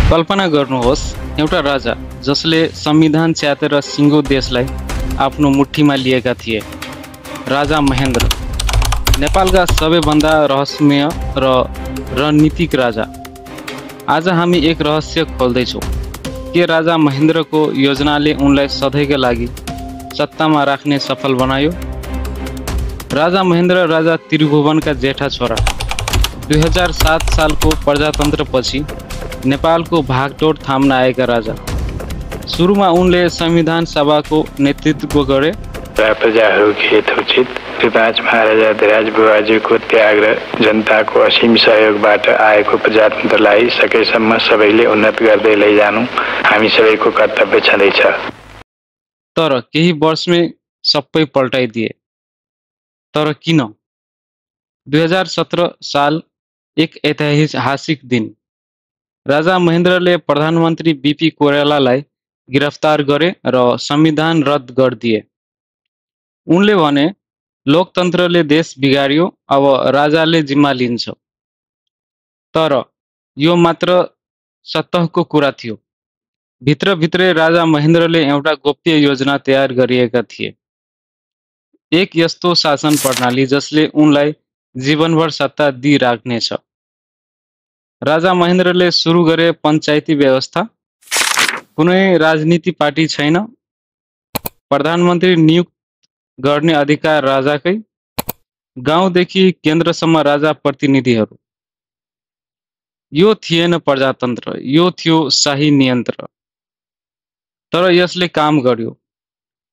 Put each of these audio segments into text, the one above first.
कल्पना गर्नुहोस् एउटा राजा जसले संविधान च्यातेर सिङ्गो देशलाई आफ्नो मुठ्ठीमा लिएका थिए। राजा महेन्द्र, नेपालका सबैभन्दा रहस्यमय र रणनीतिक राजा। आज हामी एक रहस्य खोल्दैछौँ। के राजा महेन्द्रको योजनाले उनलाई सधैँका लागि सत्तामा राख्ने सफल बनायो? राजा महेन्द्र राजा त्रिभुवनका जेठा छोरा। 2007 सालको प्रजातन्त्रपछि नेपालको भागदौड थाम्न आएका राजा। सुरुमा उनले संविधान सभाको नेतृत्व गरे र प्रजाहरूको हित उचित श्री 5 महाराजा धिराज बुबाजीको त्याग र जनताको असीम सहयोगबाट आएको प्रजातन्त्रलाई सकेसम्म सबैले उन्नत गर्दै लैजानु हामी सबैको कर्तव्य छँदैछ। तर केही वर्षमै सबै पल्टाइदिए। तर किन? 2017 साल एक ऐतिहासिक दिन। राजा महेन्द्रले प्रधानमन्त्री बीपी कोइरालालाई गिरफ्तार गरे र संविधान रद्द गरिदिए। उनले भने लोकतन्त्रले देश बिगार्यो, अब राजाले जिम्मा लिन्छ। तर यो मात्र सतहको कुरा थियो। भित्रभित्रै राजा महेन्द्रले एउटा गोप्य योजना तयार गरिएका थिए। एक यस्तो शासन प्रणाली जसले उनलाई जीवनभर सत्ता दिइराख्नेछ। राजा महेन्द्रले सुरु गरे पञ्चायती व्यवस्था। कुनै राजनीति पार्टी छैन। प्रधानमन्त्री नियुक्त गर्ने अधिकार राजाकै। गाउँदेखि केन्द्रसम्म राजा प्रतिनिधिहरू। यो थिएन प्रजातन्त्र, यो थियो शाही नियन्त्रण। तर यसले काम गर्यो।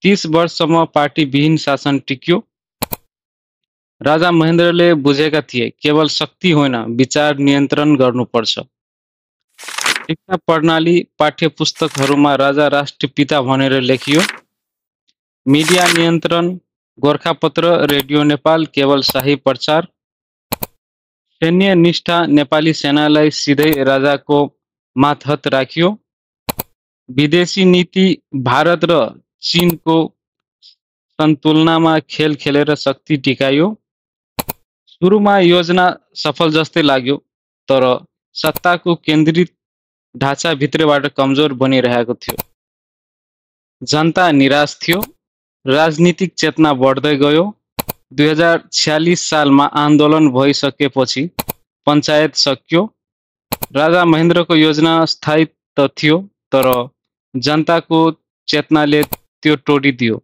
30 वर्षसम्म पार्टीविहीन शासन टिक्यो। राजा महेन्द्रले बुझेका थिए केवल शक्ति होइन, विचार नियन्त्रण गर्नुपर्छ। शिक्षा प्रणाली पाठ्यपुस्तकहरूमा राजा राष्ट्रपिता भनेर लेखियो। मिडिया नियन्त्रण, गोरखापत्र, रेडियो नेपाल केवल शाही प्रचार। सैन्य निष्ठा, नेपाली सेनालाई सिधै राजाको मातहत राखियो। विदेशी नीति, भारत र चीनको सन्तुलनमा खेल खेलेर शक्ति टिकायो। सुरुमा योजना सफल जस्तै लाग्यो, तर सत्ताको केन्द्रित ढाँचा भित्रबाट कमजोर बनिरहेको थियो। जनता निराश थियो। राजनीतिक चेतना बढ्दै गयो। 2046 सालमा आन्दोलन भइसकेपछि पञ्चायत सकियो। राजा महेन्द्रको योजना स्थायी त थियो, तर जनताको चेतनाले त्यो तोडिदियो।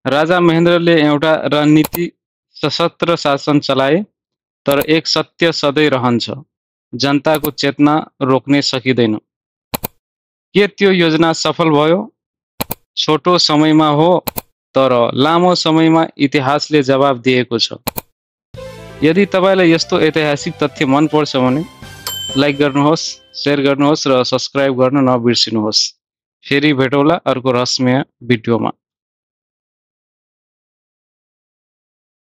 राजा महेन्द्रले एउटा रणनीति सशस्त्र शासन चलाए, तर एक सत्य सधैँ रहन्छ, जनताको चेतना रोक्न सकिँदैन। के त्यो योजना सफल भयो? छोटो समयमा हो, तर लामो समयमा इतिहासले जवाब दिएको छ। यदि तपाईलाई यस्तो ऐतिहासिक तथ्य मन पर्छ भने लाइक गर्नुहोस्, शेयर गर्नुहोस् र सब्स्क्राइब गर्न नबिर्सिनुहोस्। फेरि भेटौँला अर्को रहस्यमय भिडियोमा।